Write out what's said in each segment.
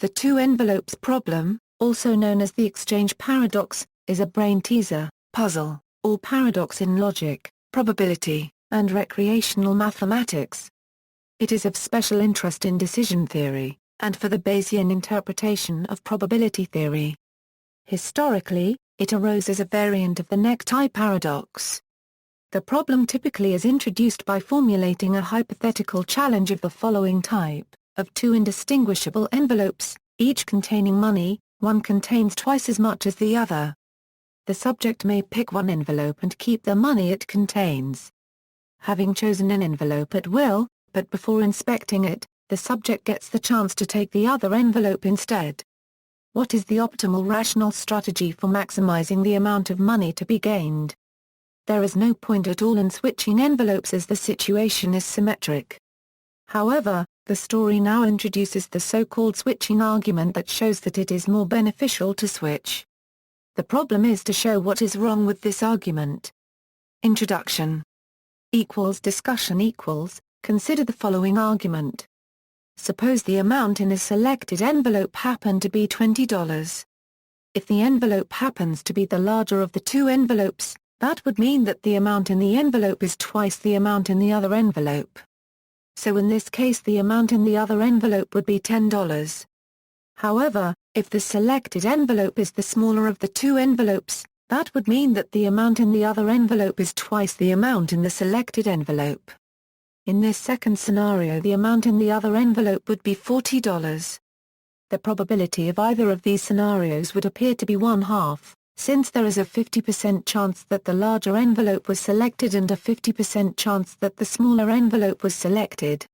The two envelopes problem, also known as the exchange paradox, is a brain-teaser, puzzle, or paradox in logic, probability, and recreational mathematics. It is of special interest in decision theory, and for the Bayesian interpretation of probability theory. Historically, it arose as a variant of the necktie paradox. The problem typically is introduced by formulating a hypothetical challenge of the following type: of two indistinguishable envelopes, each containing money, one contains twice as much as the other. The subject may pick one envelope and keep the money it contains. Having chosen an envelope at will, but before inspecting it, the subject gets the chance to take the other envelope instead. What is the optimal rational strategy for maximizing the amount of money to be gained? There is no point at all in switching envelopes as the situation is symmetric. However, the story now introduces the so-called switching argument that shows that it is more beneficial to switch. The problem is to show what is wrong with this argument. Introduction. Discussion. Consider the following argument. Suppose the amount in a selected envelope happened to be $20. If the envelope happens to be the larger of the two envelopes, that would mean that the amount in the envelope is twice the amount in the other envelope. So in this case the amount in the other envelope would be $10. However, if the selected envelope is the smaller of the two envelopes, that would mean that the amount in the other envelope is twice the amount in the selected envelope. In this second scenario the amount in the other envelope would be $40. The probability of either of these scenarios would appear to be 1/2. Since there is a 50% chance that the larger envelope was selected and a 50% chance that the smaller envelope was selected.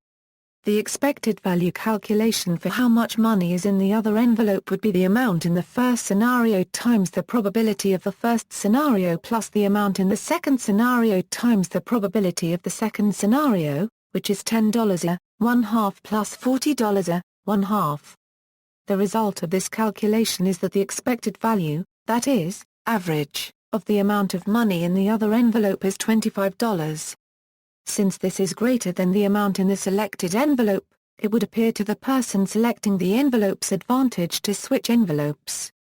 The expected value calculation for how much money is in the other envelope would be the amount in the first scenario times the probability of the first scenario plus the amount in the second scenario times the probability of the second scenario, which is $10 a, 1/2 plus $40 a, 1/2. The result of this calculation is that the expected value, that is, average, of the amount of money in the other envelope is $25. Since this is greater than the amount in the selected envelope, it would appear to the person selecting the envelope's advantage to switch envelopes.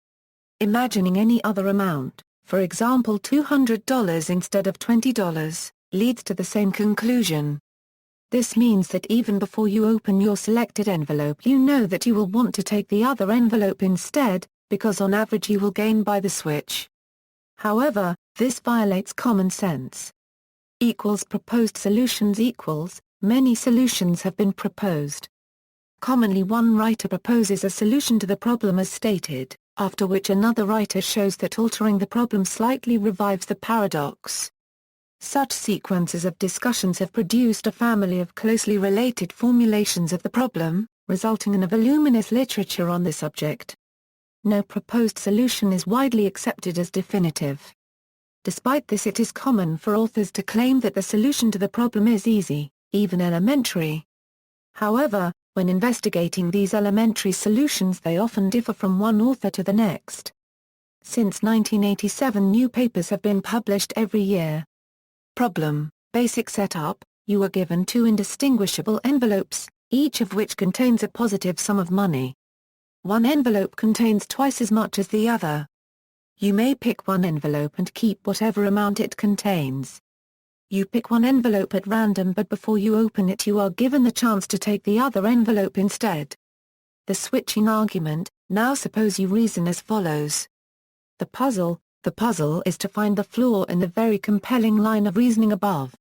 Imagining any other amount, for example $200 instead of $20, leads to the same conclusion. This means that even before you open your selected envelope you know that you will want to take the other envelope instead, because on average you will gain by the switch. However, this violates common sense. Proposed solutions. Many solutions have been proposed. Commonly one writer proposes a solution to the problem as stated, after which another writer shows that altering the problem slightly revives the paradox. Such sequences of discussions have produced a family of closely related formulations of the problem, resulting in a voluminous literature on the subject. No proposed solution is widely accepted as definitive. Despite this, it is common for authors to claim that the solution to the problem is easy, even elementary. However, when investigating these elementary solutions they often differ from one author to the next. Since 1987 new papers have been published every year. Problem. Basic setup: you are given two indistinguishable envelopes, each of which contains a positive sum of money. One envelope contains twice as much as the other. You may pick one envelope and keep whatever amount it contains. You pick one envelope at random, but before you open it you are given the chance to take the other envelope instead. The switching argument. Now suppose you reason as follows. The puzzle is to find the flaw in the very compelling line of reasoning above.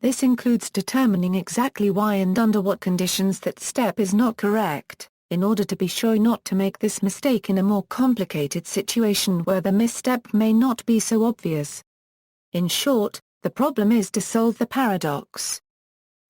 This includes determining exactly why and under what conditions that step is not correct, in order to be sure not to make this mistake in a more complicated situation where the misstep may not be so obvious. In short, the problem is to solve the paradox.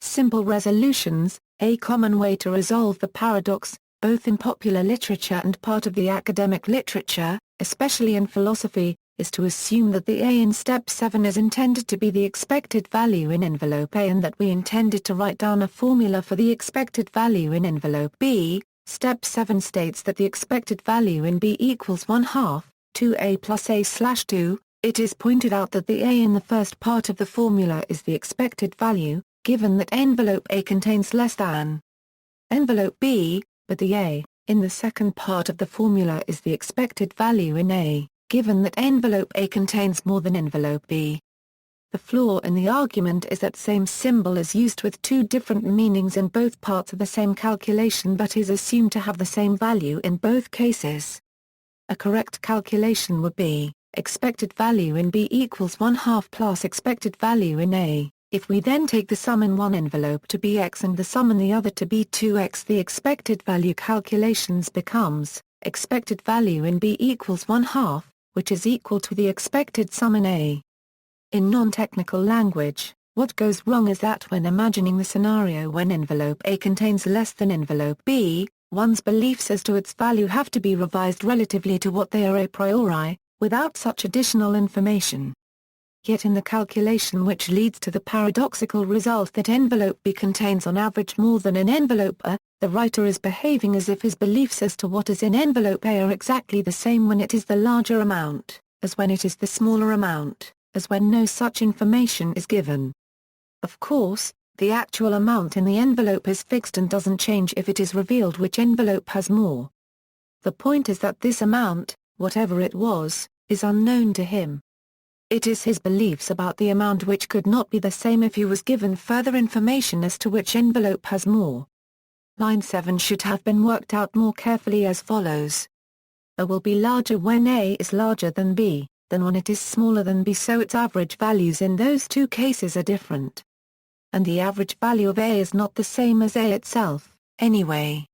Simple resolutions. A common way to resolve the paradox, both in popular literature and part of the academic literature, especially in philosophy, is to assume that the A in step 7 is intended to be the expected value in envelope A and that we intended to write down a formula for the expected value in envelope B. Step 7 states that the expected value in B equals 1/2, 2A plus A/2. It is pointed out that the A in the first part of the formula is the expected value, given that envelope A contains less than envelope B, but the A, In the second part of the formula is the expected value in A, given that envelope A contains more than envelope B. The flaw in the argument is that same symbol is used with two different meanings in both parts of the same calculation but is assumed to have the same value in both cases. A correct calculation would be, expected value in B equals 1/2 plus expected value in A. If we then take the sum in one envelope to be x and the sum in the other to be 2x, the expected value calculations becomes, expected value in B equals 1/2, which is equal to the expected sum in A. In non-technical language, what goes wrong is that when imagining the scenario when envelope A contains less than envelope B, one's beliefs as to its value have to be revised relatively to what they are a priori, without such additional information. Yet in the calculation which leads to the paradoxical result that envelope B contains on average more than in envelope A, the writer is behaving as if his beliefs as to what is in envelope A are exactly the same when it is the larger amount, as when it is the smaller amount, as when no such information is given. Of course, the actual amount in the envelope is fixed and doesn't change if it is revealed which envelope has more. The point is that this amount, whatever it was, is unknown to him. It is his beliefs about the amount which could not be the same if he was given further information as to which envelope has more. Line 7 should have been worked out more carefully as follows. A will be larger when A is larger than B, than when it is smaller than B, so its average values in those two cases are different. And the average value of A is not the same as A itself, anyway.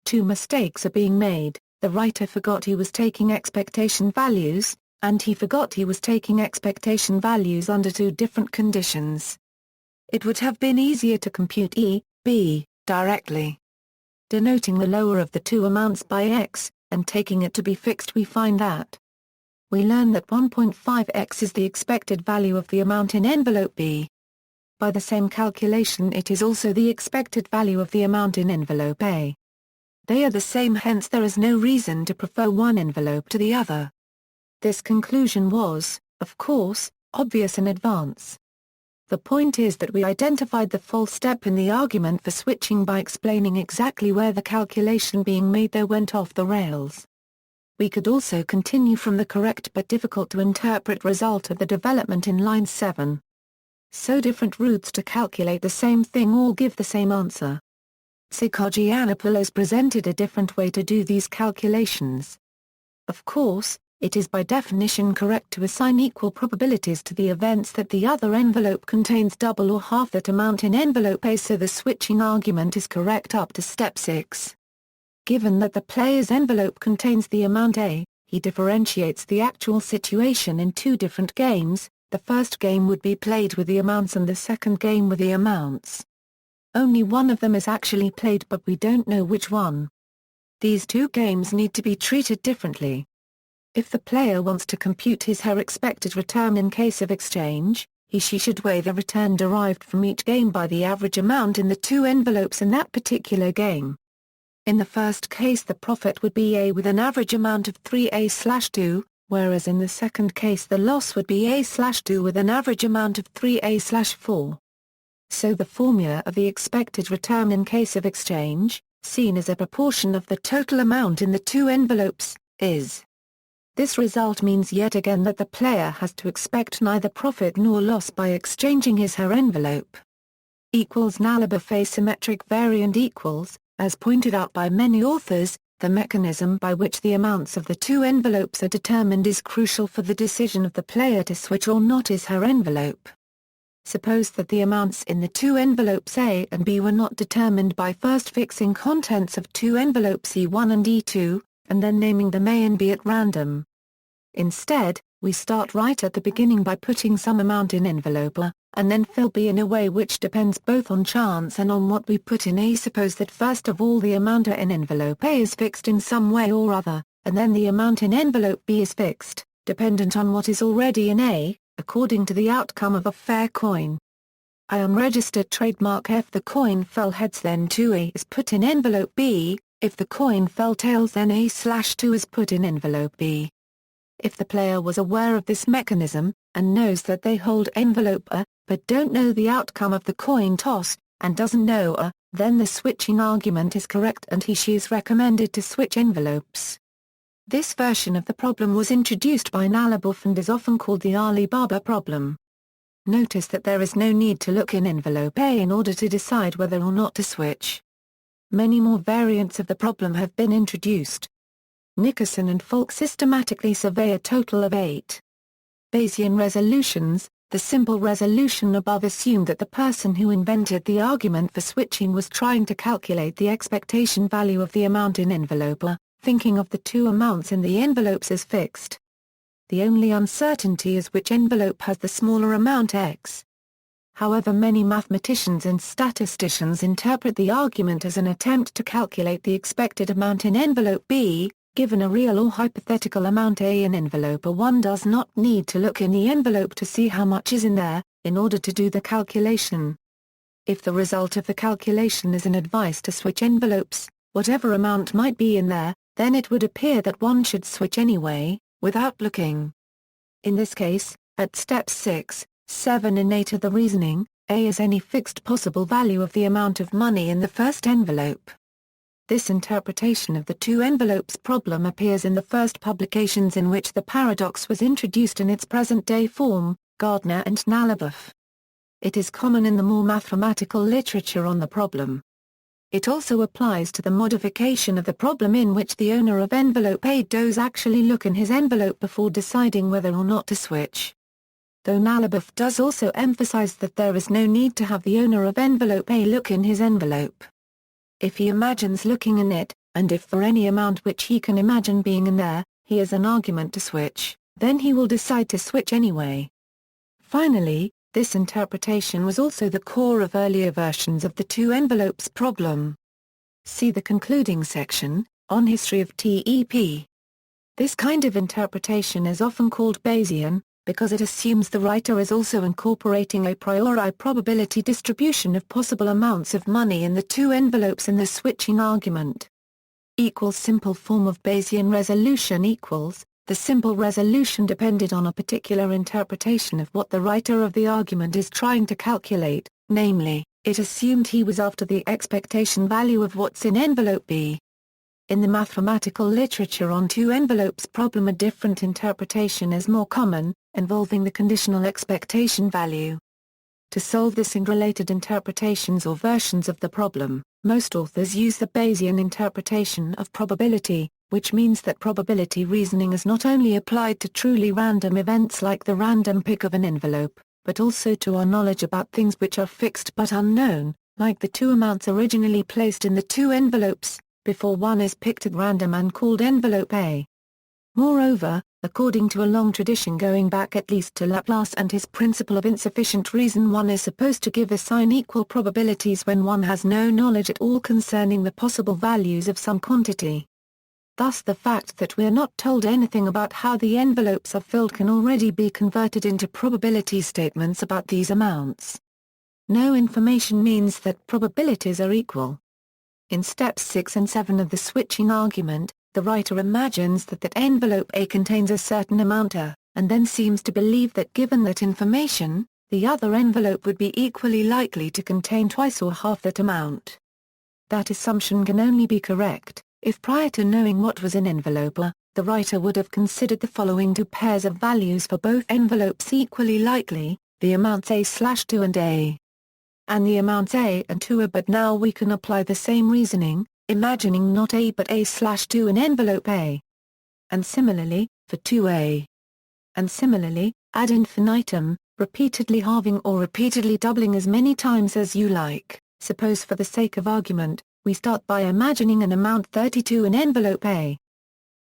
Two mistakes are being made. The writer forgot he was taking expectation values, and he forgot he was taking expectation values under two different conditions. It would have been easier to compute E, B, directly. Denoting the lower of the two amounts by x, and taking it to be fixed, we find that we learn that 1.5x is the expected value of the amount in envelope B. By the same calculation, it is also the expected value of the amount in envelope A. They are the same, hence there is no reason to prefer one envelope to the other. This conclusion was, of course, obvious in advance. The point is that we identified the false step in the argument for switching by explaining exactly where the calculation being made there went off the rails. We could also continue from the correct but difficult to interpret result of the development in line 7. So different routes to calculate the same thing all give the same answer. Tsikhogyianopoulos presented a different way to do these calculations. Of course, it is by definition correct to assign equal probabilities to the events that the other envelope contains double or half that amount in envelope A, so the switching argument is correct up to step 6. Given that the player's envelope contains the amount A, he differentiates the actual situation in two different games. The first game would be played with the amounts and the second game with the amounts. Only one of them is actually played, but we don't know which one. These two games need to be treated differently. If the player wants to compute his/her expected return in case of exchange, he/she should weigh the return derived from each game by the average amount in the two envelopes in that particular game. In the first case, the profit would be A with an average amount of 3A/2, whereas in the second case the loss would be A/2 with an average amount of 3A/4. So the formula of the expected return in case of exchange, seen as a proportion of the total amount in the two envelopes, is. This result means yet again that the player has to expect neither profit nor loss by exchanging his/her envelope. Equals Alibaba symmetric variant equals, as pointed out by many authors, the mechanism by which the amounts of the two envelopes are determined is crucial for the decision of the player to switch or not his/her envelope. Suppose that the amounts in the two envelopes A and B were not determined by first fixing contents of two envelopes E1 and E2, and then naming them A and B at random. Instead, we start right at the beginning by putting some amount in envelope A, and then fill B in a way which depends both on chance and on what we put in A. Suppose that first of all the amount in envelope A is fixed in some way or other, and then the amount in envelope B is fixed, dependent on what is already in A, according to the outcome of a fair coin. I unregistered trademark F. The coin fell heads, then 2A is put in envelope B. If the coin fell tails, then A/2 is put in envelope B. If the player was aware of this mechanism, and knows that they hold envelope A, but don't know the outcome of the coin toss, and doesn't know A, then the switching argument is correct and he/she is recommended to switch envelopes. This version of the problem was introduced by Alibaba and is often called the Alibaba Problem. Notice that there is no need to look in envelope A in order to decide whether or not to switch. Many more variants of the problem have been introduced. Nickerson and Falk systematically survey a total of 8 Bayesian resolutions. The simple resolution above assumed that the person who invented the argument for switching was trying to calculate the expectation value of the amount in envelope A, thinking of the two amounts in the envelopes as fixed. The only uncertainty is which envelope has the smaller amount X. However, many mathematicians and statisticians interpret the argument as an attempt to calculate the expected amount in envelope B. Given a real or hypothetical amount A in envelope A, one does not need to look in the envelope to see how much is in there, in order to do the calculation. If the result of the calculation is an advice to switch envelopes, whatever amount might be in there, then it would appear that one should switch anyway, without looking. In this case, at steps 6, 7 and 8 of the reasoning, A is any fixed possible value of the amount of money in the first envelope. This interpretation of the two envelopes problem appears in the first publications in which the paradox was introduced in its present-day form, Gardner and Alibaba. It is common in the more mathematical literature on the problem. It also applies to the modification of the problem in which the owner of envelope A does actually look in his envelope before deciding whether or not to switch. Though Alibaba does also emphasize that there is no need to have the owner of envelope A look in his envelope. If he imagines looking in it, and if for any amount which he can imagine being in there, he has an argument to switch, then he will decide to switch anyway. Finally, this interpretation was also the core of earlier versions of the two envelopes problem. See the concluding section, on history of TEP. This kind of interpretation is often called Bayesian, because it assumes the writer is also incorporating a priori probability distribution of possible amounts of money in the two envelopes in the switching argument. Simple form of Bayesian resolution equals, the simple resolution depended on a particular interpretation of what the writer of the argument is trying to calculate, namely, it assumed he was after the expectation value of what's in envelope B. In the mathematical literature on two envelopes problem, a different interpretation is more common, involving the conditional expectation value. To solve this and related interpretations or versions of the problem, most authors use the Bayesian interpretation of probability, which means that probability reasoning is not only applied to truly random events like the random pick of an envelope, but also to our knowledge about things which are fixed but unknown, like the two amounts originally placed in the two envelopes, before one is picked at random and called envelope A. Moreover, according to a long tradition going back at least to Laplace and his principle of insufficient reason, one is supposed to assign equal probabilities when one has no knowledge at all concerning the possible values of some quantity. Thus the fact that we are not told anything about how the envelopes are filled can already be converted into probability statements about these amounts. No information means that probabilities are equal. In steps 6 and 7 of the switching argument, the writer imagines that envelope A contains a certain amount A, and then seems to believe that given that information, the other envelope would be equally likely to contain twice or half that amount. That assumption can only be correct if prior to knowing what was in envelope A, the writer would have considered the following two pairs of values for both envelopes equally likely, the amounts A/2 and A. And the amounts A and 2 are, but now we can apply the same reasoning, imagining not A but A/2 in envelope A. And similarly, for 2A. And similarly, ad infinitum, repeatedly halving or repeatedly doubling as many times as you like. Suppose for the sake of argument, we start by imagining an amount 32 in envelope A.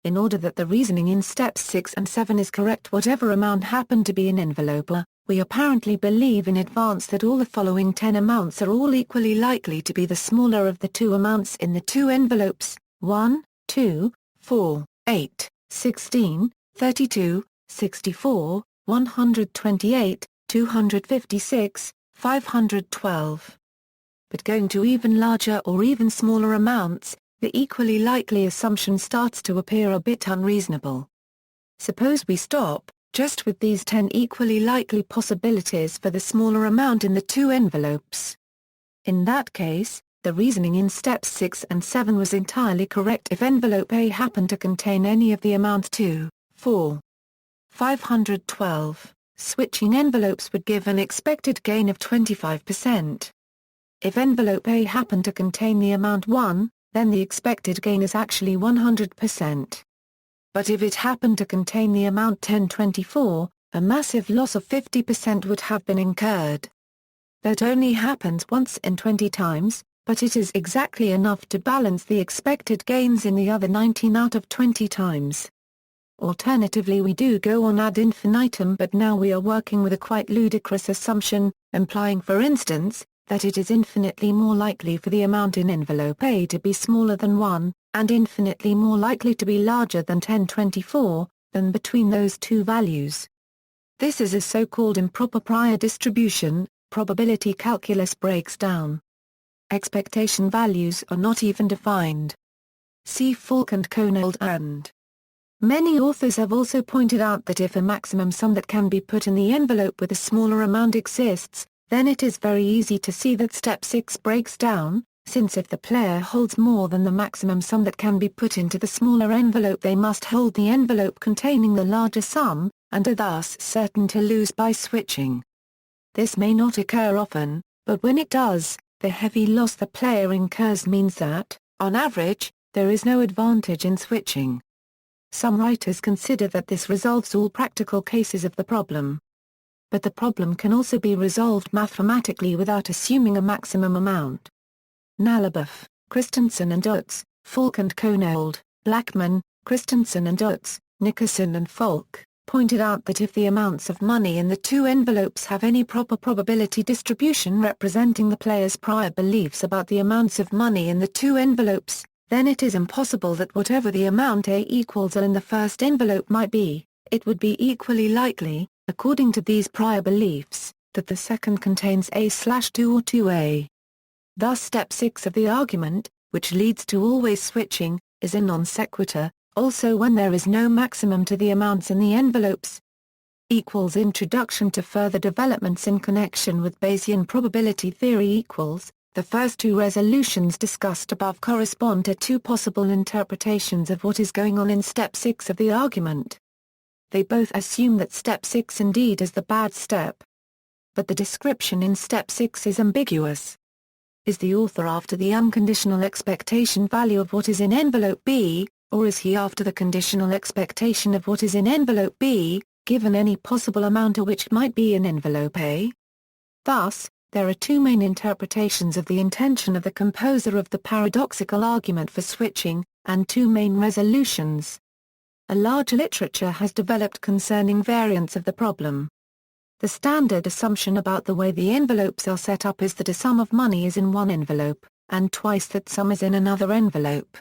In order that the reasoning in steps 6 and 7 is correct, whatever amount happened to be in envelope A, we apparently believe in advance that all the following 10 amounts are all equally likely to be the smaller of the two amounts in the two envelopes, 1, 2, 4, 8, 16, 32, 64, 128, 256, 512. But going to even larger or even smaller amounts, the equally likely assumption starts to appear a bit unreasonable. Suppose we stop just with these 10 equally likely possibilities for the smaller amount in the two envelopes. In that case, The reasoning in steps 6 and 7 was entirely correct if envelope A happened to contain any of the amounts 2, 4, 512. Switching envelopes would give an expected gain of 25%. If envelope A happened to contain the amount 1, then the expected gain is actually 100%. But if it happened to contain the amount 1024, a massive loss of 50% would have been incurred. That only happens once in 20 times, but it is exactly enough to balance the expected gains in the other 19 out of 20 times. Alternatively, we do go on ad infinitum, but now we are working with a quite ludicrous assumption, implying for instance, that it is infinitely more likely for the amount in envelope A to be smaller than 1, and infinitely more likely to be larger than 1024, than between those two values. This is a so-called improper prior distribution. Probability calculus breaks down. Expectation values are not even defined. See Falk and Konold and. Many authors have also pointed out that if a maximum sum that can be put in the envelope with a smaller amount exists, then it is very easy to see that step 6 breaks down, since if the player holds more than the maximum sum that can be put into the smaller envelope, they must hold the envelope containing the larger sum, and are thus certain to lose by switching. This may not occur often, but when it does, the heavy loss the player incurs means that, on average, there is no advantage in switching. Some writers consider that this resolves all practical cases of the problem. But the problem can also be resolved mathematically without assuming a maximum amount. Nalaboff, Christensen and Utz, Falk and Konold, Blackman, Christensen and Utz, Nickerson and Falk, pointed out that if the amounts of money in the two envelopes have any proper probability distribution representing the player's prior beliefs about the amounts of money in the two envelopes, then it is impossible that whatever the amount A equals L in the first envelope might be, it would be equally likely, according to these prior beliefs, that the second contains A/2 or 2A. Thus step 6 of the argument, which leads to always switching, is a non sequitur, also when there is no maximum to the amounts in the envelopes. Introduction to further developments in connection with Bayesian probability theory. The first two resolutions discussed above correspond to two possible interpretations of what is going on in step 6 of the argument. They both assume that step 6 indeed is the bad step. But the description in step 6 is ambiguous. Is the author after the unconditional expectation value of what is in envelope B, or is he after the conditional expectation of what is in envelope B, given any possible amount of which might be in envelope A? Thus, there are two main interpretations of the intention of the composer of the paradoxical argument for switching, and two main resolutions. A large literature has developed concerning variants of the problem. The standard assumption about the way the envelopes are set up is that a sum of money is in one envelope, and twice that sum is in another envelope.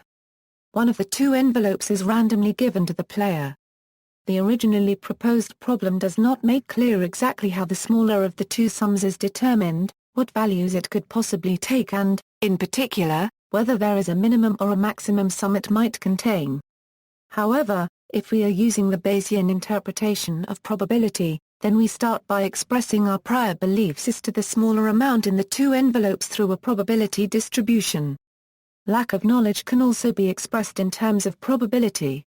One of the two envelopes is randomly given to the player. The originally proposed problem does not make clear exactly how the smaller of the two sums is determined, what values it could possibly take and, in particular, whether there is a minimum or a maximum sum it might contain. However, if we are using the Bayesian interpretation of probability, then we start by expressing our prior beliefs as to the smaller amount in the two envelopes through a probability distribution. Lack of knowledge can also be expressed in terms of probability.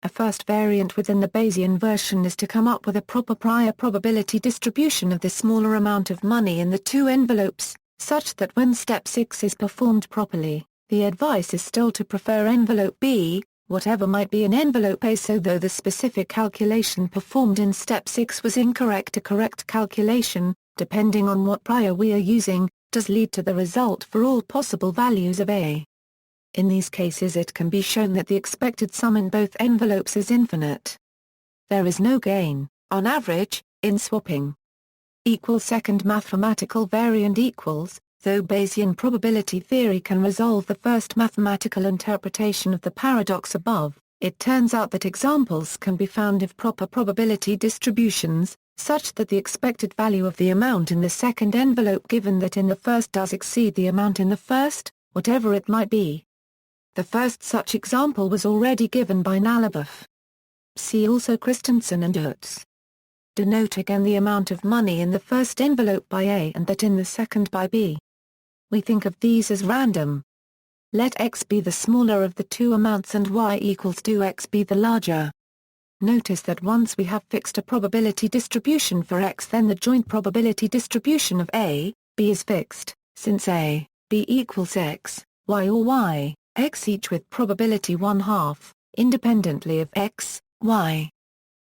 A first variant within the Bayesian version is to come up with a proper prior probability distribution of the smaller amount of money in the two envelopes, such that when step 6 is performed properly, the advice is still to prefer envelope B, whatever might be in envelope A. So though the specific calculation performed in step 6 was incorrect, a correct calculation, depending on what prior we are using, does lead to the result for all possible values of A. In these cases it can be shown that the expected sum in both envelopes is infinite. There is no gain, on average, in swapping. Second mathematical variant though Bayesian probability theory can resolve the first mathematical interpretation of the paradox above, it turns out that examples can be found of proper probability distributions, such that the expected value of the amount in the second envelope given that in the first does exceed the amount in the first, whatever it might be. The first such example was already given by Nalaboff. See also Christensen and Utz. Denote again the amount of money in the first envelope by A and that in the second by B. We think of these as random. Let x be the smaller of the two amounts and y equals 2x be the larger. Notice that once we have fixed a probability distribution for x, then the joint probability distribution of A, B is fixed, since A, B equals x, y or y, x each with probability 1/2, independently of x, y.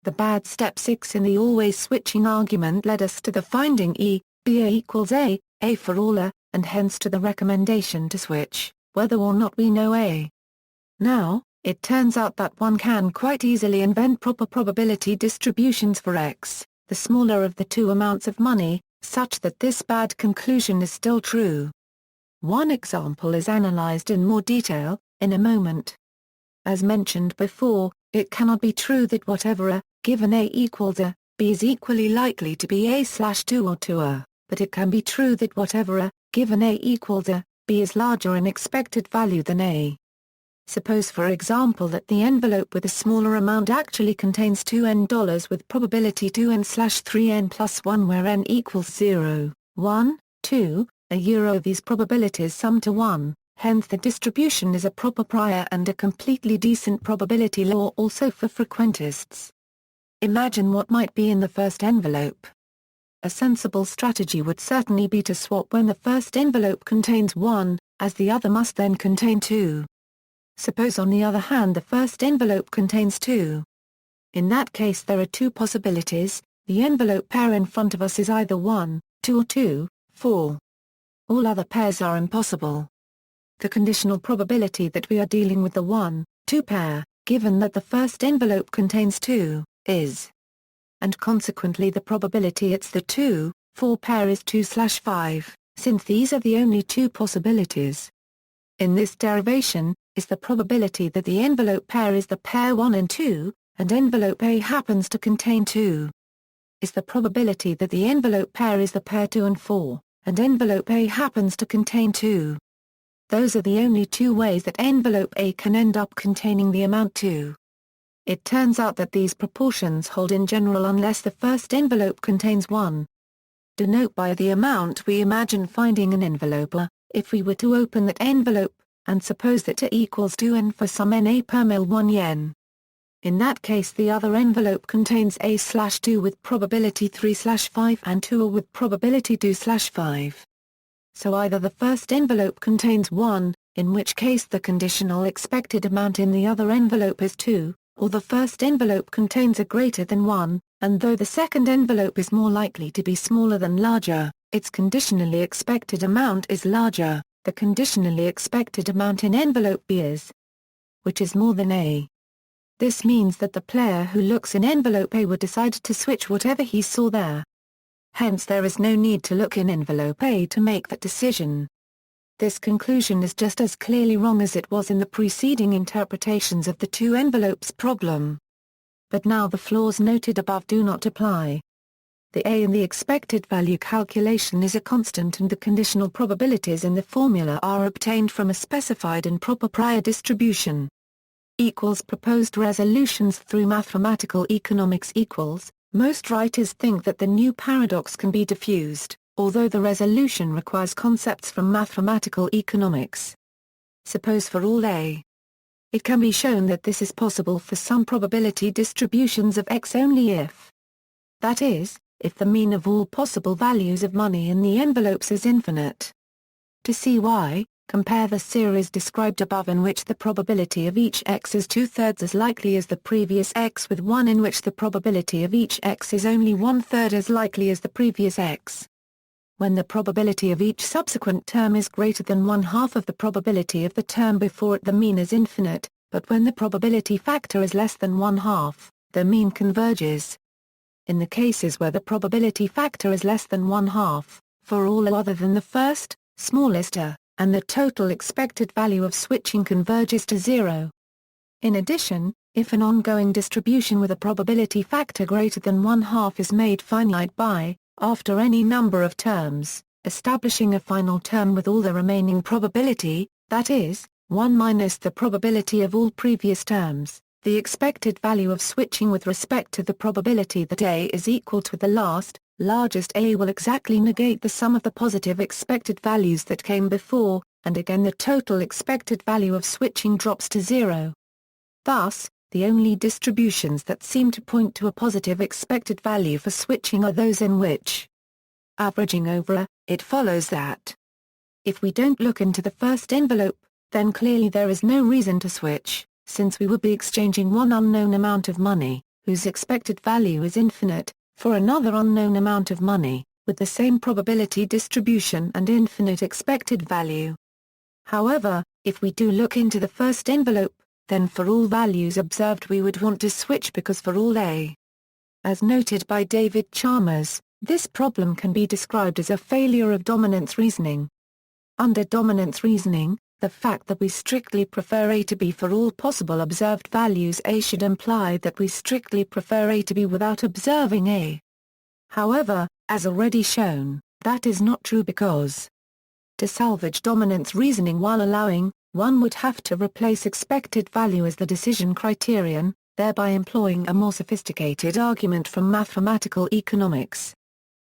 The bad step 6 in the always switching argument led us to the finding E, B A equals A for all A, and hence to the recommendation to switch, whether or not we know A. Now, it turns out that one can quite easily invent proper probability distributions for x, the smaller of the two amounts of money, such that this bad conclusion is still true. One example is analyzed in more detail, in a moment. As mentioned before, it cannot be true that whatever A, given A equals A, B is equally likely to be A/2 or 2A, but it can be true that whatever A, given A equals A, B is larger in expected value than A. Suppose for example that the envelope with a smaller amount actually contains $2n with probability 2n/3n plus 1 where n equals 0, 1, 2, €. These probabilities sum to 1, hence the distribution is a proper prior and a completely decent probability law also for frequentists. Imagine what might be in the first envelope. A sensible strategy would certainly be to swap when the first envelope contains 1, as the other must then contain 2. Suppose on the other hand the first envelope contains 2. In that case there are two possibilities: the envelope pair in front of us is either 1, 2 or 2, 4. All other pairs are impossible. The conditional probability that we are dealing with the 1, 2 pair, given that the first envelope contains 2, is. And consequently the probability it's the 2, 4 pair is 2/5, since these are the only two possibilities. In this derivation, is the probability that the envelope pair is the pair 1 and 2, and envelope A happens to contain 2. Is the probability that the envelope pair is the pair 2 and 4, and envelope A happens to contain 2. Those are the only two ways that envelope A can end up containing the amount 2. It turns out that these proportions hold in general unless the first envelope contains 1. Denote by the amount we imagine finding an envelope A, if we were to open that envelope, and suppose that A equals 2n for some n per mil 1 yen. In that case the other envelope contains A/2 with probability 3/5 and 2 with probability 2/5. So either the first envelope contains 1, in which case the conditional expected amount in the other envelope is 2, or the first envelope contains a greater than 1, and though the second envelope is more likely to be smaller than larger, its conditionally expected amount is larger. The conditionally expected amount in envelope B is, which is more than A. This means that the player who looks in envelope A would decide to switch whatever he saw there. Hence there is no need to look in envelope A to make that decision. This conclusion is just as clearly wrong as it was in the preceding interpretations of the two envelopes problem. But now the flaws noted above do not apply. The A in the expected value calculation is a constant and the conditional probabilities in the formula are obtained from a specified and proper prior distribution. Equals proposed resolutions through mathematical economics equals, most writers think that the new paradox can be diffused, although the resolution requires concepts from mathematical economics. Suppose for all A. It can be shown that this is possible for some probability distributions of X only if, that is, if the mean of all possible values of money in the envelopes is infinite. To see why, compare the series described above in which the probability of each X is 2/3 as likely as the previous X with one in which the probability of each X is only 1/3 as likely as the previous X. When the probability of each subsequent term is greater than 1/2 of the probability of the term before it the mean is infinite, but when the probability factor is less than 1/2, the mean converges. In the cases where the probability factor is less than 1/2, for all other than the first, smallest A, and the total expected value of switching converges to 0. In addition, if an ongoing distribution with a probability factor greater than 1/2 is made finite by, after any number of terms, establishing a final term with all the remaining probability, that is, 1 minus the probability of all previous terms, the expected value of switching with respect to the probability that A is equal to the last, largest A will exactly negate the sum of the positive expected values that came before, and again the total expected value of switching drops to 0. Thus, the only distributions that seem to point to a positive expected value for switching are those in which, averaging over A, it follows that if we don't look into the first envelope, then clearly there is no reason to switch, since we would be exchanging one unknown amount of money, whose expected value is infinite, for another unknown amount of money, with the same probability distribution and infinite expected value. However, if we do look into the first envelope, then for all values observed we would want to switch because for all A. As noted by David Chalmers, this problem can be described as a failure of dominance reasoning. Under dominance reasoning, the fact that we strictly prefer A to B for all possible observed values A should imply that we strictly prefer A to B without observing A. However, as already shown, that is not true because to salvage dominance reasoning while allowing, one would have to replace expected value as the decision criterion, thereby employing a more sophisticated argument from mathematical economics.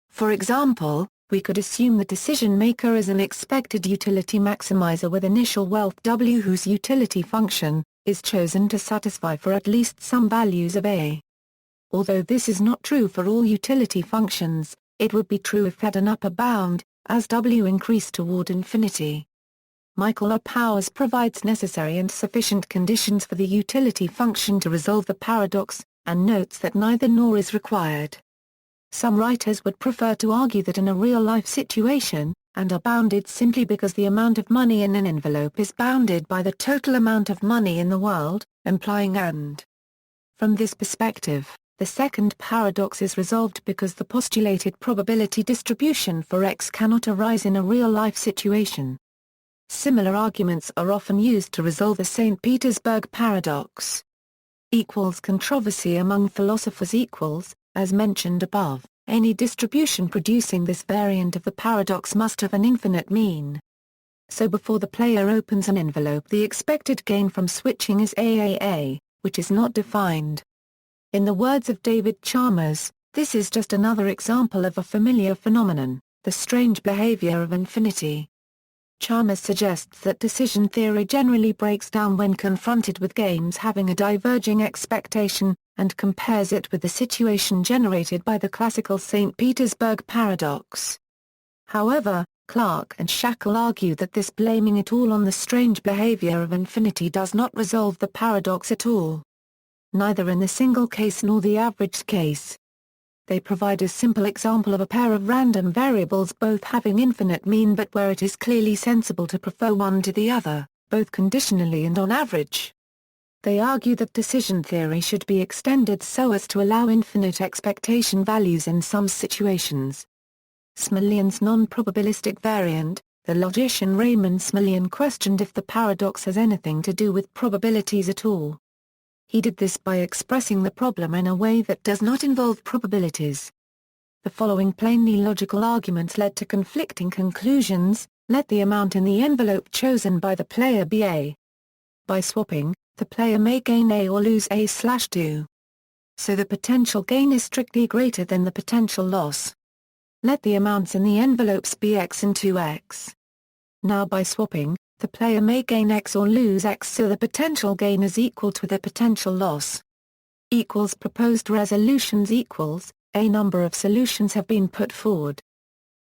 For example, we could assume the decision maker is an expected utility maximizer with initial wealth W whose utility function is chosen to satisfy for at least some values of A. Although this is not true for all utility functions, it would be true if had an upper bound, as W increased toward infinity. Michael R. Powers provides necessary and sufficient conditions for the utility function to resolve the paradox, and notes that neither nor is required. Some writers would prefer to argue that in a real-life situation, and are bounded simply because the amount of money in an envelope is bounded by the total amount of money in the world, implying and. From this perspective, the second paradox is resolved because the postulated probability distribution for X cannot arise in a real-life situation. Similar arguments are often used to resolve the St. Petersburg paradox. Controversy among philosophers as mentioned above, any distribution producing this variant of the paradox must have an infinite mean. So before the player opens an envelope the expected gain from switching is AAA, which is not defined. In the words of David Chalmers, this is just another example of a familiar phenomenon, the strange behavior of infinity. Chalmers suggests that decision theory generally breaks down when confronted with games having a diverging expectation, and compares it with the situation generated by the classical St. Petersburg paradox. However, Clark and Shackle argue that this blaming it all on the strange behavior of infinity does not resolve the paradox at all. Neither in the single case nor the averaged case. They provide a simple example of a pair of random variables both having infinite mean but where it is clearly sensible to prefer one to the other, both conditionally and on average. They argue that decision theory should be extended so as to allow infinite expectation values in some situations. Smilyan's non-probabilistic variant, the logician Raymond Smilyan questioned if the paradox has anything to do with probabilities at all. He did this by expressing the problem in a way that does not involve probabilities. The following plainly logical arguments led to conflicting conclusions: let the amount in the envelope chosen by the player be A. By swapping, the player may gain A or lose A/2. So the potential gain is strictly greater than the potential loss. Let the amounts in the envelopes be X and 2X. Now by swapping, the player may gain X or lose X, so the potential gain is equal to the potential loss. Proposed resolutions a number of solutions have been put forward.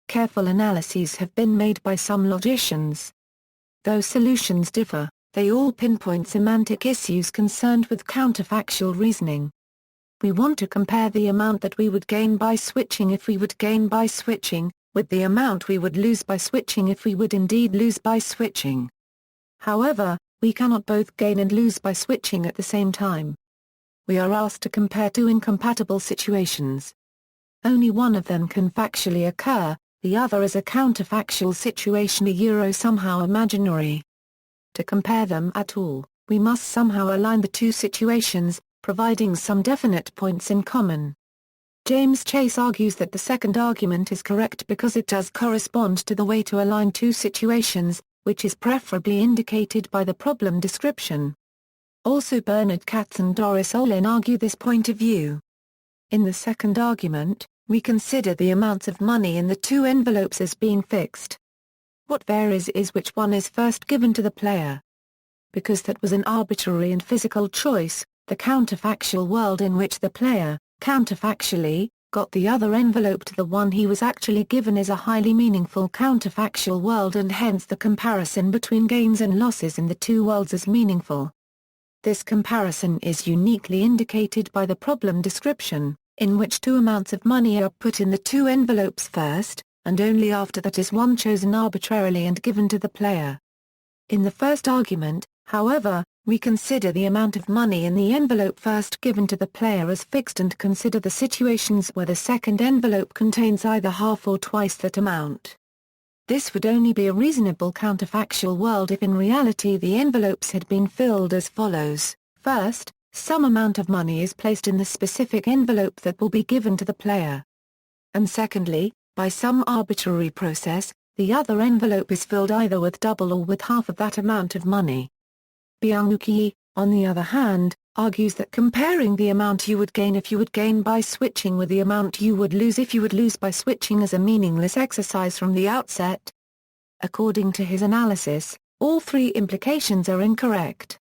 Careful analyses have been made by some logicians. Though solutions differ, they all pinpoint semantic issues concerned with counterfactual reasoning. We want to compare the amount that we would gain by switching if we would gain by switching, with the amount we would lose by switching if we would indeed lose by switching. However, we cannot both gain and lose by switching at the same time. We are asked to compare two incompatible situations. Only one of them can factually occur, the other is a counterfactual situation somehow imaginary. To compare them at all, we must somehow align the two situations, providing some definite points in common. James Chase argues that the second argument is correct because it does correspond to the way to align two situations, which is preferably indicated by the problem description. Also Bernard Katz and Doris Olin argue this point of view. In the second argument, we consider the amounts of money in the two envelopes as being fixed. What varies is which one is first given to the player. Because that was an arbitrary and physical choice, the counterfactual world in which the player, counterfactually, got the other envelope to the one he was actually given is a highly meaningful counterfactual world, and hence the comparison between gains and losses in the two worlds is meaningful. This comparison is uniquely indicated by the problem description, in which two amounts of money are put in the two envelopes first, and only after that is one chosen arbitrarily and given to the player. In the first argument, however, we consider the amount of money in the envelope first given to the player as fixed and consider the situations where the second envelope contains either half or twice that amount. This would only be a reasonable counterfactual world if in reality the envelopes had been filled as follows. First, some amount of money is placed in the specific envelope that will be given to the player. And secondly, by some arbitrary process, the other envelope is filled either with double or with half of that amount of money. Byung-Woo, on the other hand, argues that comparing the amount you would gain if you would gain by switching with the amount you would lose if you would lose by switching is a meaningless exercise from the outset. According to his analysis, all three implications are incorrect.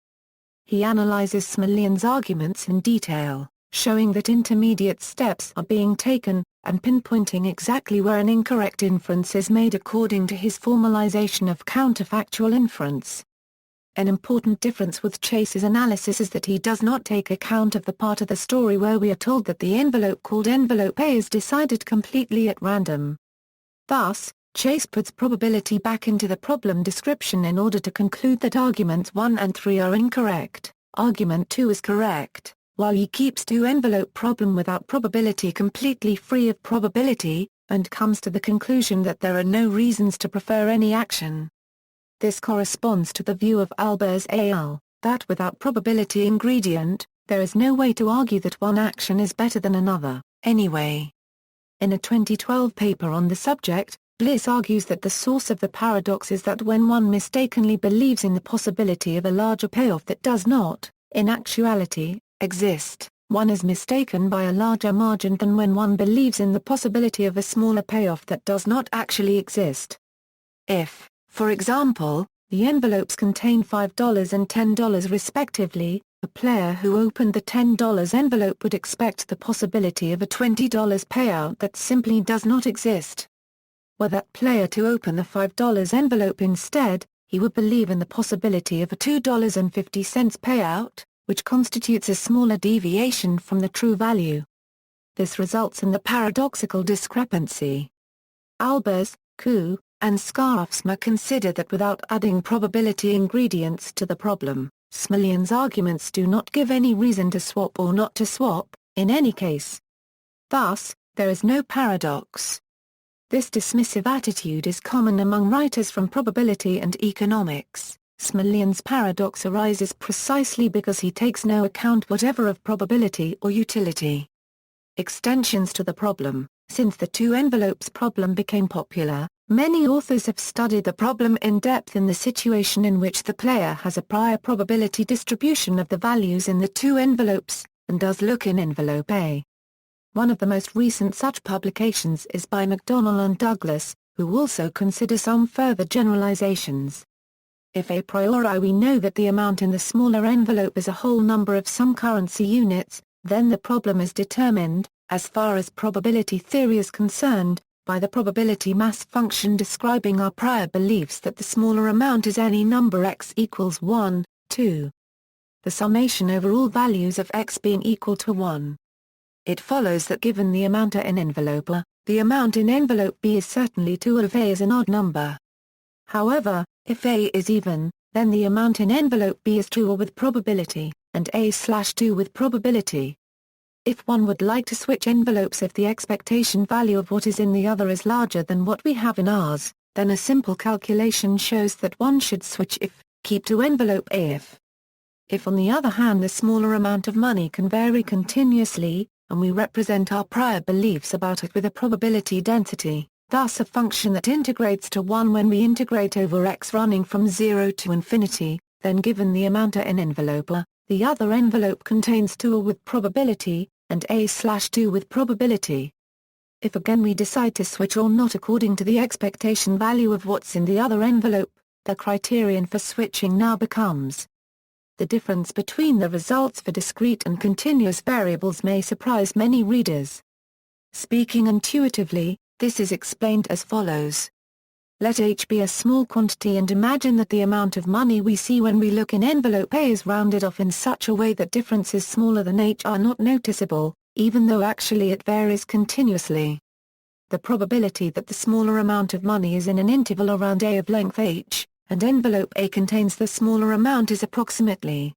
He analyzes Smolian's arguments in detail, showing that intermediate steps are being taken, and pinpointing exactly where an incorrect inference is made according to his formalization of counterfactual inference. An important difference with Chase's analysis is that he does not take account of the part of the story where we are told that the envelope called envelope A is decided completely at random. Thus, Chase puts probability back into the problem description in order to conclude that arguments 1 and 3 are incorrect, argument 2 is correct, while he keeps two-envelope problem without probability completely free of probability, and comes to the conclusion that there are no reasons to prefer any action. This corresponds to the view of Albers al., that without probability ingredient, there is no way to argue that one action is better than another, anyway. In a 2012 paper on the subject, Bliss argues that the source of the paradox is that when one mistakenly believes in the possibility of a larger payoff that does not, in actuality, exist, one is mistaken by a larger margin than when one believes in the possibility of a smaller payoff that does not actually exist. If, for example, the envelopes contain $5 and $10 respectively, a player who opened the $10 envelope would expect the possibility of a $20 payout that simply does not exist. Were that player to open the $5 envelope instead, he would believe in the possibility of a $2.50 payout, which constitutes a smaller deviation from the true value. This results in the paradoxical discrepancy. Albers, Koo, and Scarafsma consider that without adding probability ingredients to the problem, Smolian's arguments do not give any reason to swap or not to swap, in any case. Thus, there is no paradox. This dismissive attitude is common among writers from probability and economics. Smolian's paradox arises precisely because he takes no account whatever of probability or utility. Extensions to the problem. Since the two envelopes problem became popular, many authors have studied the problem in depth in the situation in which the player has a prior probability distribution of the values in the two envelopes, and does look in envelope A. One of the most recent such publications is by McDonnell and Douglas, who also consider some further generalizations. If a priori we know that the amount in the smaller envelope is a whole number of some currency units, then the problem is determined, as far as probability theory is concerned, by the probability mass function describing our prior beliefs that the smaller amount is any number x equals 1, 2. The summation over all values of x being equal to 1. It follows that given the amount A in envelope A, the amount in envelope B is certainly 2 if A is an odd number. However, if A is even, then the amount in envelope B is true or with probability, and A/2 with probability. If one would like to switch envelopes if the expectation value of what is in the other is larger than what we have in ours, then a simple calculation shows that one should switch if, keep to envelope A if on the other hand the smaller amount of money can vary continuously, and we represent our prior beliefs about it with a probability density, thus a function that integrates to 1 when we integrate over x running from 0 to infinity, then given the amount A in envelope A, the other envelope contains 2 with probability, and A/2 with probability. If again we decide to switch or not according to the expectation value of what's in the other envelope, the criterion for switching now becomes. The difference between the results for discrete and continuous variables may surprise many readers. Speaking intuitively, this is explained as follows. Let H be a small quantity and imagine that the amount of money we see when we look in envelope A is rounded off in such a way that differences smaller than H are not noticeable, even though actually it varies continuously. The probability that the smaller amount of money is in an interval around A of length H, and envelope A contains the smaller amount is approximately.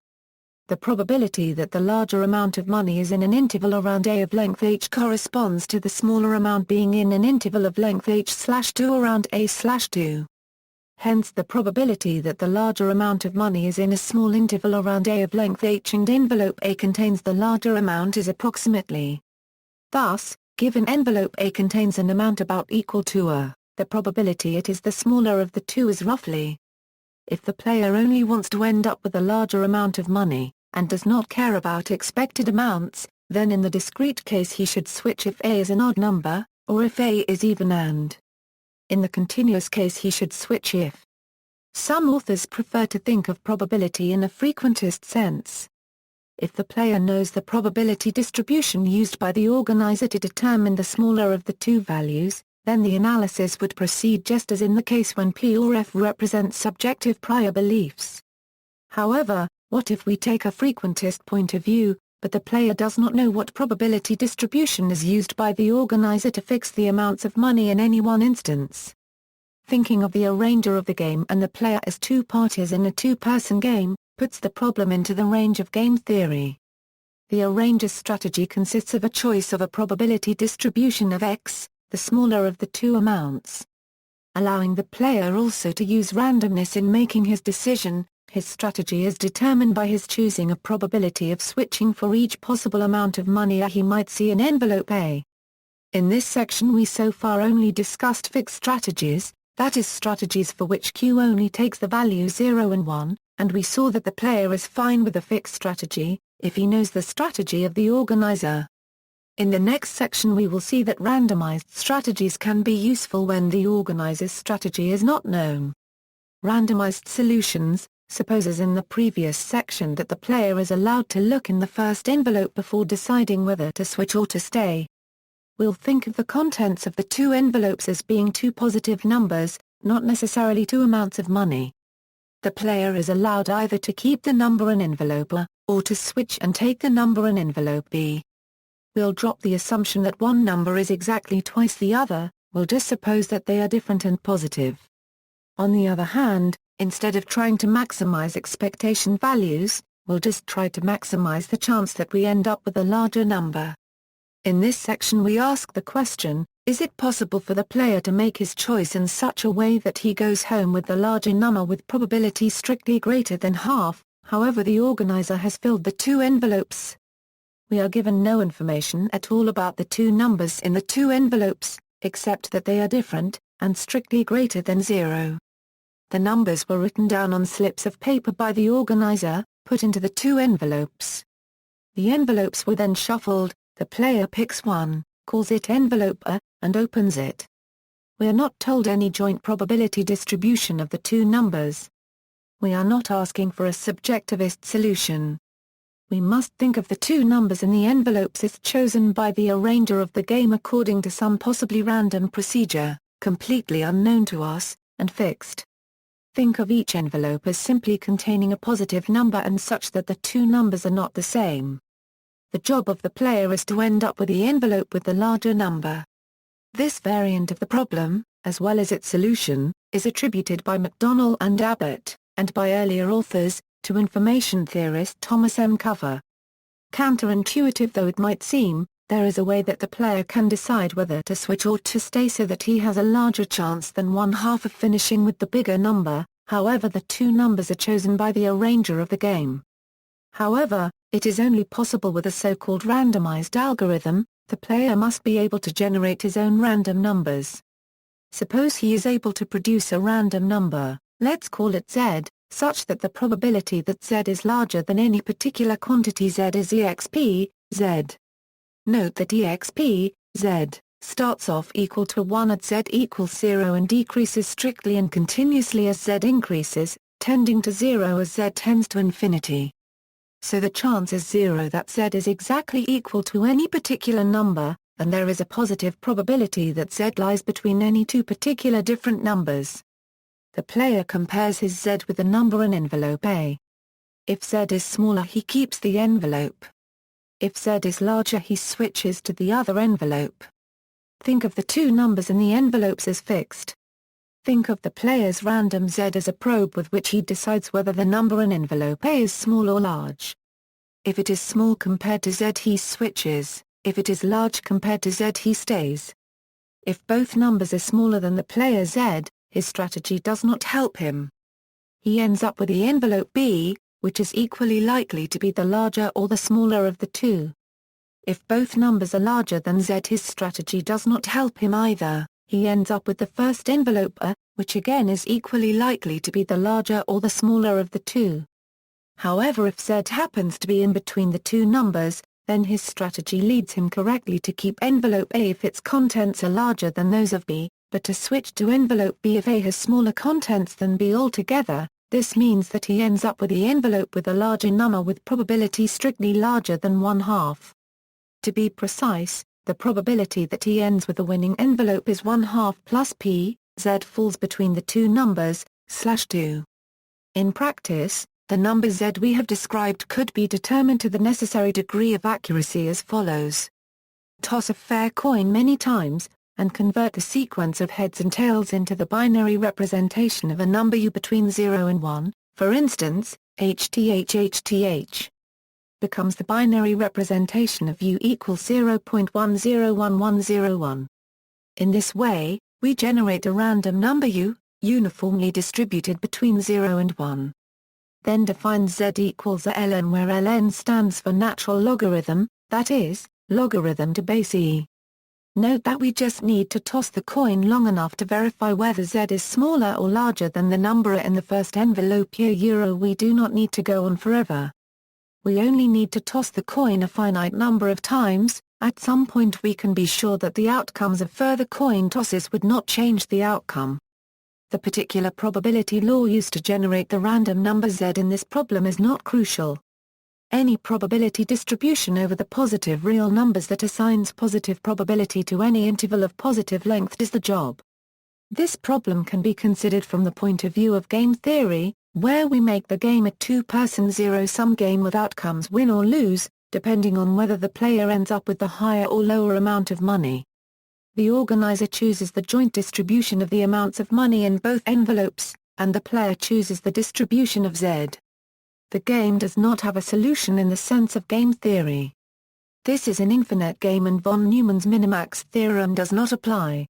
The probability that the larger amount of money is in an interval around A of length H corresponds to the smaller amount being in an interval of length H/2 around A/2. Hence the probability that the larger amount of money is in a small interval around A of length H and envelope A contains the larger amount is approximately. Thus, given envelope A contains an amount about equal to A, the probability it is the smaller of the two is roughly. If the player only wants to end up with a larger amount of money, and does not care about expected amounts, then in the discrete case he should switch if A is an odd number, or if A is even and. In the continuous case he should switch if. Some authors prefer to think of probability in a frequentist sense. If the player knows the probability distribution used by the organizer to determine the smaller of the two values, then the analysis would proceed just as in the case when P or F represents subjective prior beliefs. However, what if we take a frequentist point of view, but the player does not know what probability distribution is used by the organizer to fix the amounts of money in any one instance? Thinking of the arranger of the game and the player as two parties in a two-person game, puts the problem into the range of game theory. The arranger's strategy consists of a choice of a probability distribution of X, the smaller of the two amounts. Allowing the player also to use randomness in making his decision, his strategy is determined by his choosing a probability of switching for each possible amount of money he might see in envelope A. In this section we so far only discussed fixed strategies, that is strategies for which Q only takes the value 0 and 1, and we saw that the player is fine with a fixed strategy, if he knows the strategy of the organizer. In the next section we will see that randomized strategies can be useful when the organizer's strategy is not known. Randomized solutions supposes in the previous section that the player is allowed to look in the first envelope before deciding whether to switch or to stay. We'll think of the contents of the two envelopes as being two positive numbers, not necessarily two amounts of money. The player is allowed either to keep the number in envelope A, or to switch and take the number in envelope B. We'll drop the assumption that one number is exactly twice the other, we'll just suppose that they are different and positive. On the other hand, instead of trying to maximize expectation values, we'll just try to maximize the chance that we end up with a larger number. In this section we ask the question, is it possible for the player to make his choice in such a way that he goes home with the larger number with probability strictly greater than half, however the organizer has filled the two envelopes? We are given no information at all about the two numbers in the two envelopes, except that they are different, and strictly greater than 0. The numbers were written down on slips of paper by the organizer, put into the two envelopes. The envelopes were then shuffled, the player picks one, calls it envelope A, and opens it. We are not told any joint probability distribution of the two numbers. We are not asking for a subjectivist solution. We must think of the two numbers in the envelopes as chosen by the arranger of the game according to some possibly random procedure, completely unknown to us, and fixed. Think of each envelope as simply containing a positive number and such that the two numbers are not the same. The job of the player is to end up with the envelope with the larger number. This variant of the problem, as well as its solution, is attributed by McDonnell and Abbott, and by earlier authors, to information theorist Thomas M. Cover. Counterintuitive though it might seem, there is a way that the player can decide whether to switch or to stay so that he has a larger chance than one half of finishing with the bigger number, however the two numbers are chosen by the arranger of the game. However, it is only possible with a so-called randomized algorithm. The player must be able to generate his own random numbers. Suppose he is able to produce a random number, let's call it Z, such that the probability that Z is larger than any particular quantity Z is exp. Z. Note that exp. Z starts off equal to 1 at z equals 0 and decreases strictly and continuously as z increases, tending to 0 as z tends to infinity. So the chance is 0 that z is exactly equal to any particular number, and there is a positive probability that z lies between any two particular different numbers. The player compares his z with the number in envelope A. If z is smaller, he keeps the envelope. If z is larger, he switches to the other envelope. Think of the two numbers in the envelopes as fixed. Think of the player's random z as a probe with which he decides whether the number in envelope A is small or large. If it is small compared to z, he switches. If it is large compared to z, he stays. If both numbers are smaller than the player z, his strategy does not help him. He ends up with the envelope B, which is equally likely to be the larger or the smaller of the two. If both numbers are larger than z, his strategy does not help him either. He ends up with the first envelope A, which again is equally likely to be the larger or the smaller of the two. However, if z happens to be in between the two numbers, then his strategy leads him correctly to keep envelope A if its contents are larger than those of B, but to switch to envelope B if A has smaller contents than B altogether. This means that he ends up with the envelope with a larger number with probability strictly larger than 1/2. To be precise, the probability that he ends with the winning envelope is 1/2 plus P, z falls between the two numbers, /2. In practice, the number z we have described could be determined to the necessary degree of accuracy as follows. Toss a fair coin many times, and convert the sequence of heads and tails into the binary representation of a number u between 0 and 1, for instance, HTH becomes the binary representation of u equals 0.101101. In this way, we generate a random number u, uniformly distributed between 0 and 1. Then define z equals a ln, where ln stands for natural logarithm, that is, logarithm to base e. Note that we just need to toss the coin long enough to verify whether z is smaller or larger than the number in the first envelope here. We do not need to go on forever. We only need to toss the coin a finite number of times. At some point we can be sure that the outcomes of further coin tosses would not change the outcome. The particular probability law used to generate the random number z in this problem is not crucial. Any probability distribution over the positive real numbers that assigns positive probability to any interval of positive length does the job. This problem can be considered from the point of view of game theory, where we make the game a two-person zero-sum game with outcomes win or lose, depending on whether the player ends up with the higher or lower amount of money. The organizer chooses the joint distribution of the amounts of money in both envelopes, and the player chooses the distribution of z. The game does not have a solution in the sense of game theory. This is an infinite game and von Neumann's minimax theorem does not apply.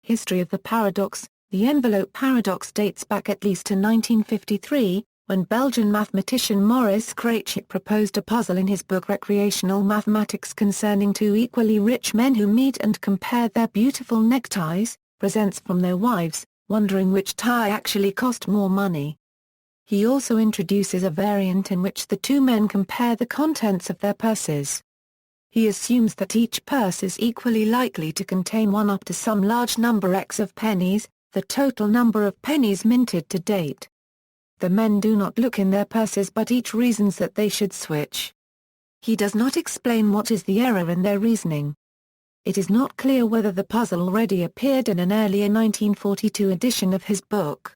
History of the paradox. The envelope paradox dates back at least to 1953, when Belgian mathematician Maurice Krajcik proposed a puzzle in his book Recreational Mathematics concerning two equally rich men who meet and compare their beautiful neckties, presents from their wives, wondering which tie actually cost more money. He also introduces a variant in which the two men compare the contents of their purses. He assumes that each purse is equally likely to contain one up to some large number x of pennies, the total number of pennies minted to date. The men do not look in their purses but each reasons that they should switch. He does not explain what is the error in their reasoning. It is not clear whether the puzzle already appeared in an earlier 1942 edition of his book.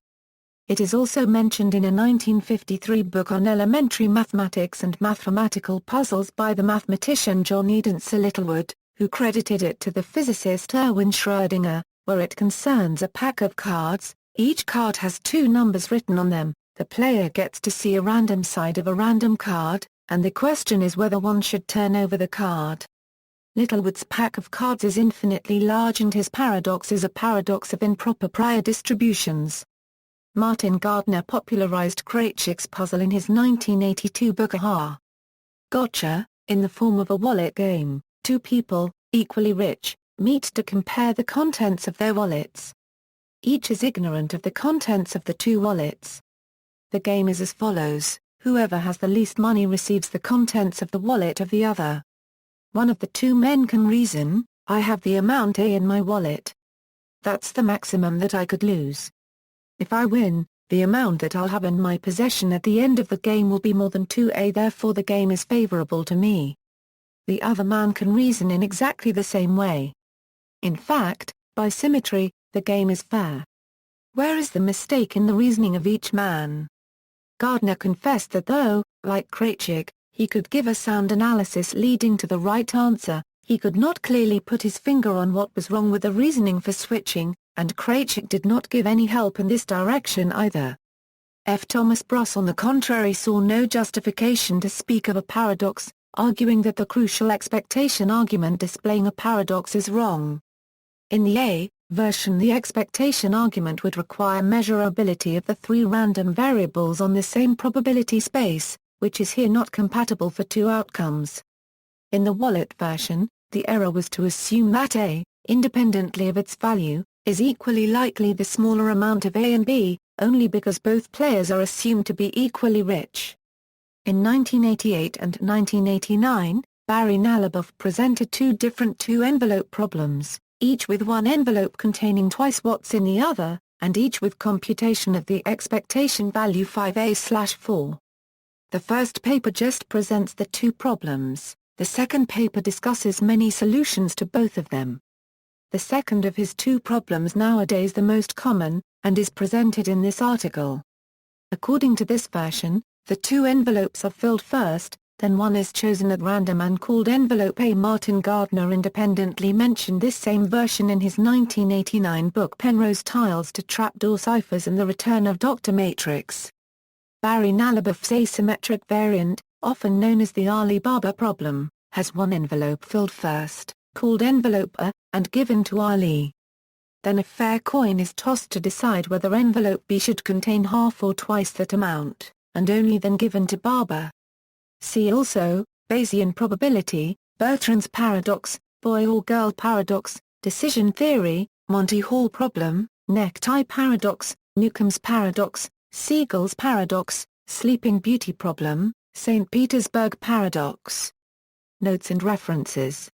It is also mentioned in a 1953 book on elementary mathematics and mathematical puzzles by the mathematician John Edensor Littlewood, who credited it to the physicist Erwin Schrödinger, where it concerns a pack of cards. Each card has two numbers written on them. The player gets to see a random side of a random card, and the question is whether one should turn over the card. Littlewood's pack of cards is infinitely large and his paradox is a paradox of improper prior distributions. Martin Gardner popularized Krajcik's puzzle in his 1982 book Aha! Gotcha! In the form of a wallet game. Two people, equally rich, meet to compare the contents of their wallets. Each is ignorant of the contents of the two wallets. The game is as follows: whoever has the least money receives the contents of the wallet of the other. One of the two men can reason, I have the amount A in my wallet. That's the maximum that I could lose. If I win, the amount that I'll have in my possession at the end of the game will be more than 2A, therefore the game is favorable to me. The other man can reason in exactly the same way. In fact, by symmetry, the game is fair. Where is the mistake in the reasoning of each man? Gardner confessed that though, like Krejcik, he could give a sound analysis leading to the right answer, he could not clearly put his finger on what was wrong with the reasoning for switching, and Krejcik did not give any help in this direction either. F. Thomas Bruss on the contrary saw no justification to speak of a paradox, arguing that the crucial expectation argument displaying a paradox is wrong. In the A version, the expectation argument would require measurability of the three random variables on the same probability space, which is here not compatible for two outcomes. In the wallet version, the error was to assume that A, independently of its value, is equally likely the smaller amount of A and B, only because both players are assumed to be equally rich. In 1988 and 1989, Barry Naliboff presented two different two-envelope problems, each with one envelope containing twice what's in the other, and each with computation of the expectation value 5A/4. The first paper just presents the two problems, the second paper discusses many solutions to both of them. The second of his two problems nowadays the most common, and is presented in this article. According to this version, the two envelopes are filled first, then one is chosen at random and called envelope A. Martin Gardner independently mentioned this same version in his 1989 book Penrose Tiles to Trapdoor Ciphers and the Return of Dr. Matrix. Barry Naliboff's asymmetric variant, often known as the Alibaba Problem, has one envelope filled first, called envelope A, and given to Ali. Then a fair coin is tossed to decide whether envelope B should contain half or twice that amount, and only then given to Barber. See also, Bayesian probability, Bertrand's paradox, boy or girl paradox, decision theory, Monty Hall problem, necktie paradox, Newcomb's paradox, Siegel's paradox, Sleeping Beauty problem, St. Petersburg paradox. Notes and references.